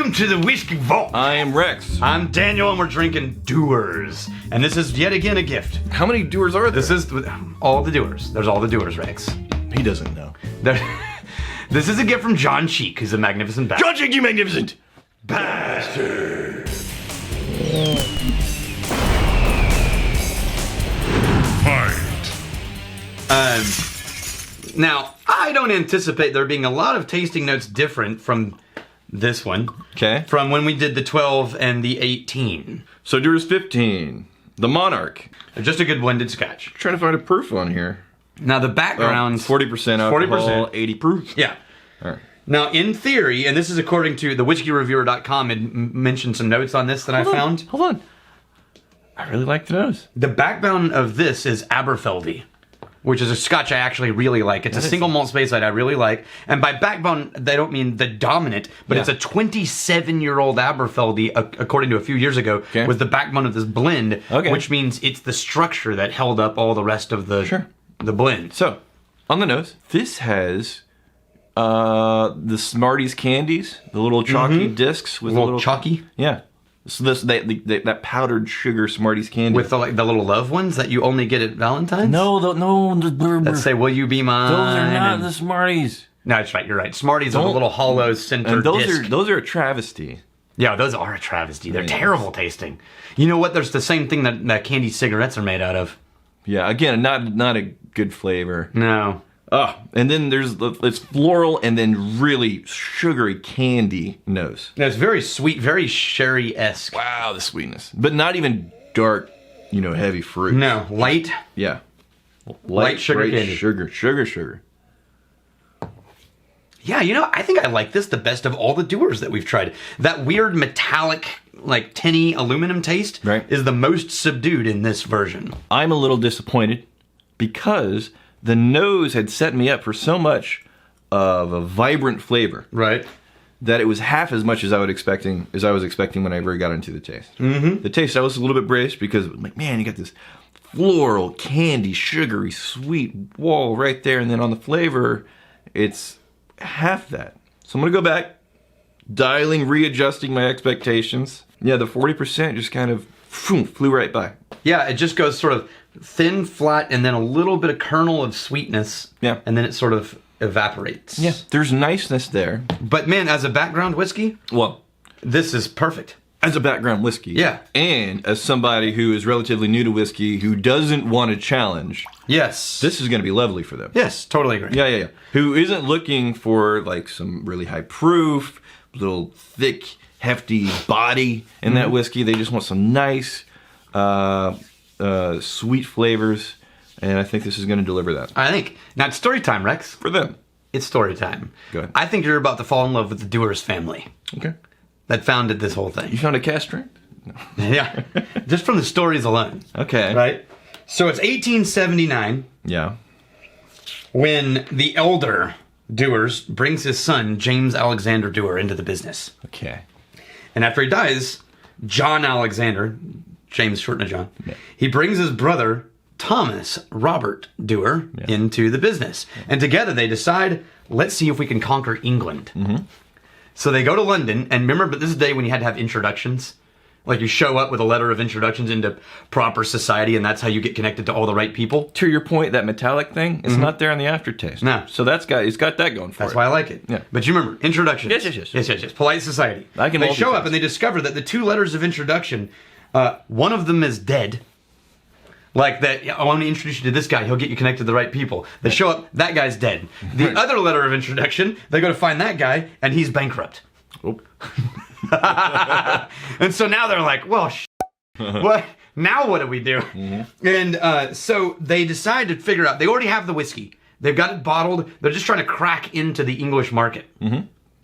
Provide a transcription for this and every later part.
Welcome to the Whiskey Vault. I am Rex. I'm Daniel, and we're drinking Dewars. And this is yet again a gift. How many Dewars are there? This is all the Dewars. There's all the Dewars, Rex. He doesn't know. This is a gift from John Cheek, who's a magnificent bastard. John Cheek, you magnificent Bastard. Now, I don't anticipate there being a lot of tasting notes different from this one. Okay. From when we did the 12 and the 18. So Dewar's 15. The Monarch. Just a good blended scotch. Trying to find a proof on here. Now the background... 40% alcohol, 80 proof. Yeah. All right. Now, in theory, and this is according to the whiskey-reviewer.com, had mentioned some notes on this that I found. Hold on. I really like the nose. The background of this is Aberfeldy, which is a scotch I actually really like. It's a single malt Speyside I really like. And by backbone, they don't mean the dominant, but it's a 27-year-old Aberfeldy, according to a few years ago, was the backbone of this blend, which means it's the structure that held up all the rest of the, the blend. So, on the nose, this has the Smarties candies, the little chalky discs with a little chalky. Yeah. So that powdered sugar Smarties candy with the little love ones that you only get at Valentine's. No, Let's say, "Will you be mine?" Those are not the Smarties. No, that's right. You're right. Smarties are the little hollow center disc. Those are a travesty. Yeah, those are a travesty. They're terrible tasting. You know what? There's the same thing that candy cigarettes are made out of. Yeah, again, not a good flavor. No. Oh, and then it's floral and then really sugary candy nose. Yeah, it's very sweet, very sherry-esque. Wow, the sweetness. But not even dark, heavy fruit. No, light. Yeah. Light sugar candy. Sugar. Yeah, I think I like this the best of all the Dewars that we've tried. That weird metallic, like tinny aluminum taste is the most subdued in this version. I'm a little disappointed because the nose had set me up for so much of a vibrant flavor. Right. That it was half as much as I was expecting whenever I got into the taste. The taste, I was a little bit braced because, like, man, you got this floral, candy, sugary, sweet wall right there. And then on the flavor, it's half that. So I'm going to go back, readjusting my expectations. Yeah, the 40% just kind of flew right by. Yeah, it just goes sort of thin, flat, and then a little bit of kernel of sweetness. Yeah. And then it sort of evaporates. Yeah, there's niceness there. But man, as a background whiskey, well, this is perfect. As a background whiskey. Yeah. And as somebody who is relatively new to whiskey, who doesn't want a challenge. Yes. This is going to be lovely for them. Yes, totally agree. Yeah. Who isn't looking for like some really high proof, little thick, hefty body in that whiskey. They just want some nice, sweet flavors, and I think this is going to deliver that. I think. Now it's story time, Rex. For them. It's story time. Go ahead. I think you're about to fall in love with the Dewars family. Okay. That founded this whole thing. You found a cast strength? No. Yeah. Just from the stories alone. Okay. Right? So it's 1879. Yeah. When the elder Dewars brings his son, James Alexander Dewar, into the business. Okay. And after he dies, John Alexander, James shortened to John, he brings his brother, Thomas Robert Dewar, into the business. And together they decide, let's see if we can conquer England. So they go to London, and remember, but this is the day when you had to have introductions. Like you show up with a letter of introductions into proper society, and that's how you get connected to all the right people. To your point, that metallic thing, it's not there on the aftertaste. No. So it's got that going for it. That's why I like it. Yeah. But you remember, introductions. Yes. Polite society. They show up and they discover that the two letters of introduction, one of them is dead. Like that, I want to introduce you to this guy, he'll get you connected to the right people. They show up, that guy's dead. The other letter of introduction, they go to find that guy, and he's bankrupt. Oh. And so now they're like, well, what? Now what do we do? And so they decide to figure out, they already have the whiskey. They've got it bottled. They're just trying to crack into the English market.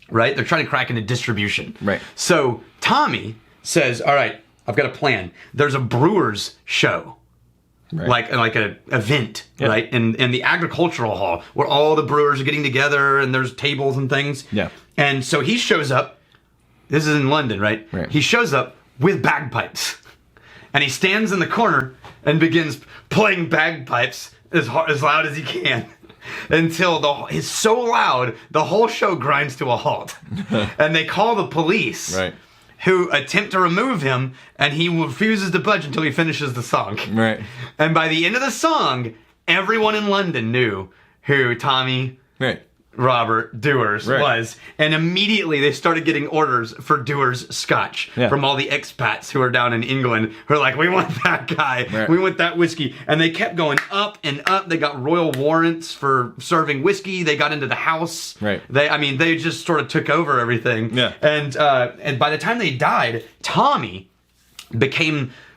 Right? They're trying to crack into distribution. Right. So Tommy says, all right, I've got a plan. There's a brewer's show. Right. Like an event, right? In the agricultural hall where all the brewers are getting together and there's tables and things. Yeah. And so he shows up. This is in London, right? He shows up with bagpipes. And he stands in the corner and begins playing bagpipes as loud as he can. until it's so loud, the whole show grinds to a halt. And they call the police. Right. Who attempt to remove him, and he refuses to budge until he finishes the song. Right. And by the end of the song, everyone in London knew who Tommy Robert Dewar was. And immediately they started getting orders for Dewar's scotch from all the expats who are down in England who are like, we want that guy. Right. We want that whiskey. And they kept going up and up. They got royal warrants for serving whiskey. They got into the house. Right. They just sort of took over everything. Yeah. And by the time they died, Tommy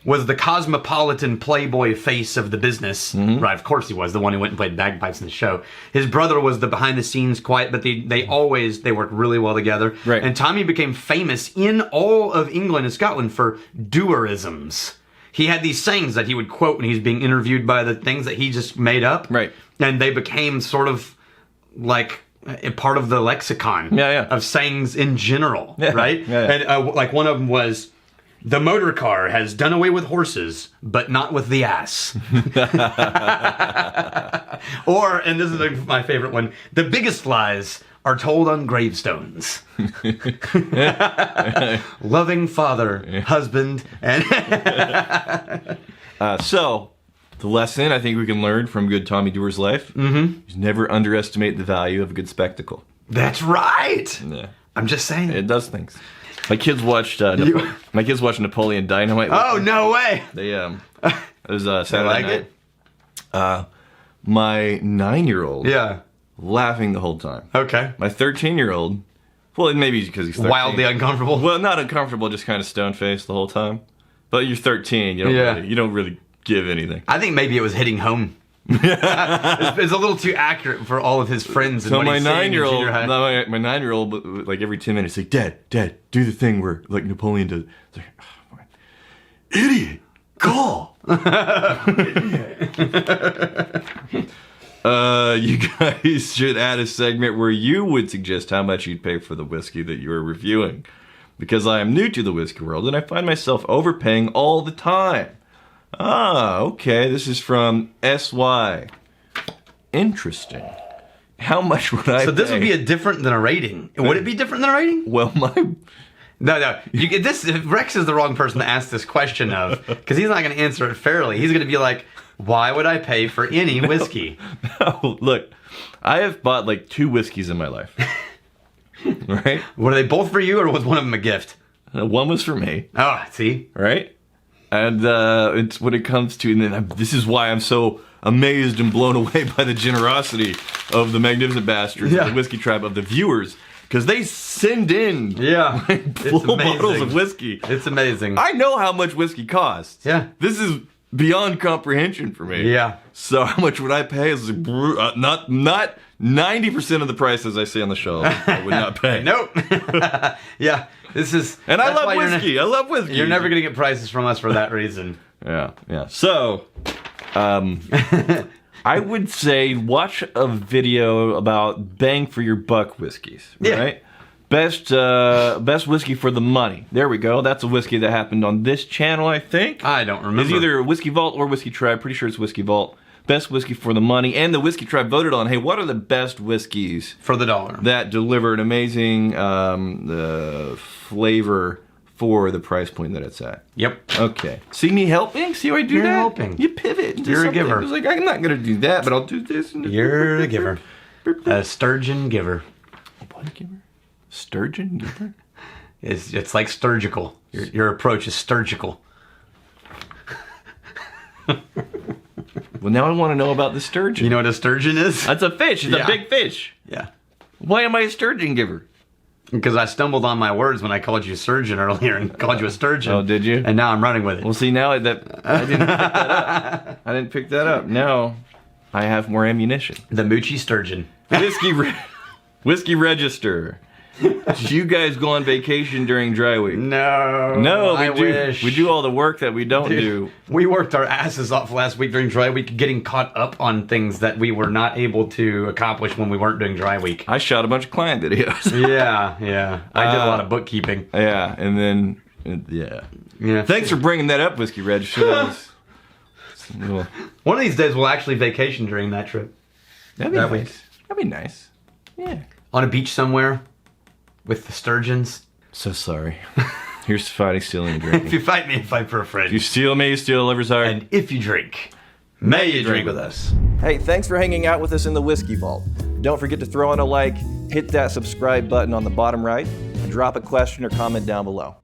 was the cosmopolitan playboy face of the business. Mm-hmm. Right, of course he was, the one who went and played bagpipes in the show. His brother was the behind-the-scenes quiet, but they worked really well together. Right. And Tommy became famous in all of England and Scotland for Dewarisms. He had these sayings that he would quote when he was being interviewed by the things that he just made up. Right. And they became sort of like a part of the lexicon of sayings in general, right? And like one of them was, the motor car has done away with horses, but not with the ass. Or, and this is my favorite one, the biggest lies are told on gravestones. Loving father, husband, and... So, the lesson I think we can learn from good Tommy Dewar's life is never underestimate the value of a good spectacle. That's right! Yeah. I'm just saying. It does things. My kids watched Napoleon Dynamite. Oh, no way! It was Saturday night. My 9-year-old laughing the whole time. Okay. My 13-year-old, well, maybe because he's 13. Wildly uncomfortable? Well, not uncomfortable, just kind of stone-faced the whole time. But you're 13, you don't really give anything. I think maybe it was hitting home. It's a little too accurate for all of his friends. So my 9-year-old, like every 10 minutes, like, Dad, do the thing where like Napoleon does. It's like, oh, idiot, call. You guys should add a segment where you would suggest how much you'd pay for the whiskey that you are reviewing, because I am new to the whiskey world and I find myself overpaying all the time. Ah, okay. This is from SY. Interesting. How much would I pay? So this would be different than a rating. Would it be different than a rating? Well, No. Rex is the wrong person to ask this question of, because he's not going to answer it fairly. He's going to be like, why would I pay for any whiskey? No, look. I have bought like 2 whiskeys in my life. Right? Were they both for you, or was one of them a gift? One was for me. Oh, see? Right? And it's when it comes to, and then this is why I'm so amazed and blown away by the generosity of the Magnificent Bastards, the Whiskey Tribe, of the viewers, because they send in full bottles of whiskey. It's amazing. I know how much whiskey costs. Yeah. This is beyond comprehension for me. Yeah. So how much would I pay? Is not 90% of the prices I see on the shelf. I would not pay. Nope. Yeah. This is, and I love whiskey. I love whiskey. You're never going to get prices from us for that reason. Yeah. So, I would say watch a video about bang for your buck whiskeys. Right? Best whiskey for the money. There we go. That's a whiskey that happened on this channel, I think. I don't remember. It's either Whiskey Vault or Whiskey Tribe. Pretty sure it's Whiskey Vault. Best whiskey for the money. And the Whiskey Tribe voted on, hey, what are the best whiskeys for the dollar that deliver an amazing flavor for the price point that it's at? Yep. Okay. See me helping? See how I do You're that? helping. You pivot. You're a giver. It was like, I'm not going to do that, but I'll do this. You're a giver. A sturgeon giver. What giver? Sturgeon giver? It's like sturgical. Your approach is sturgical. Well, now I want to know about the sturgeon. You know what a sturgeon is? That's a fish. It's a big fish. Yeah. Why am I a sturgeon giver? Because I stumbled on my words when I called you surgeon earlier and called you a sturgeon. Oh, did you? And now I'm running with it. Well, see, now that I didn't pick that up. I didn't pick that up. Now I have more ammunition. The Moochie Sturgeon. Whiskey Register. Did you guys go on vacation during dry week? No, I wish. We do all the work that we don't do. We worked our asses off last week during dry week, getting caught up on things that we were not able to accomplish when we weren't doing dry week. I shot a bunch of client videos. Yeah. I did a lot of bookkeeping. Yeah, and then, yeah. Thanks for bringing that up, Whiskey Register. One of these days we'll actually vacation during that trip. That'd be nice. That'd be nice. Yeah. On a beach somewhere with the sturgeons. So sorry. Here's to fighting, stealing, and drinking. If you fight me, fight for a friend. If you steal me, steal a liver's heart. And if you drink, may you drink with us. Hey, thanks for hanging out with us in the Whiskey Vault. Don't forget to throw in a like, hit that subscribe button on the bottom right, and drop a question or comment down below.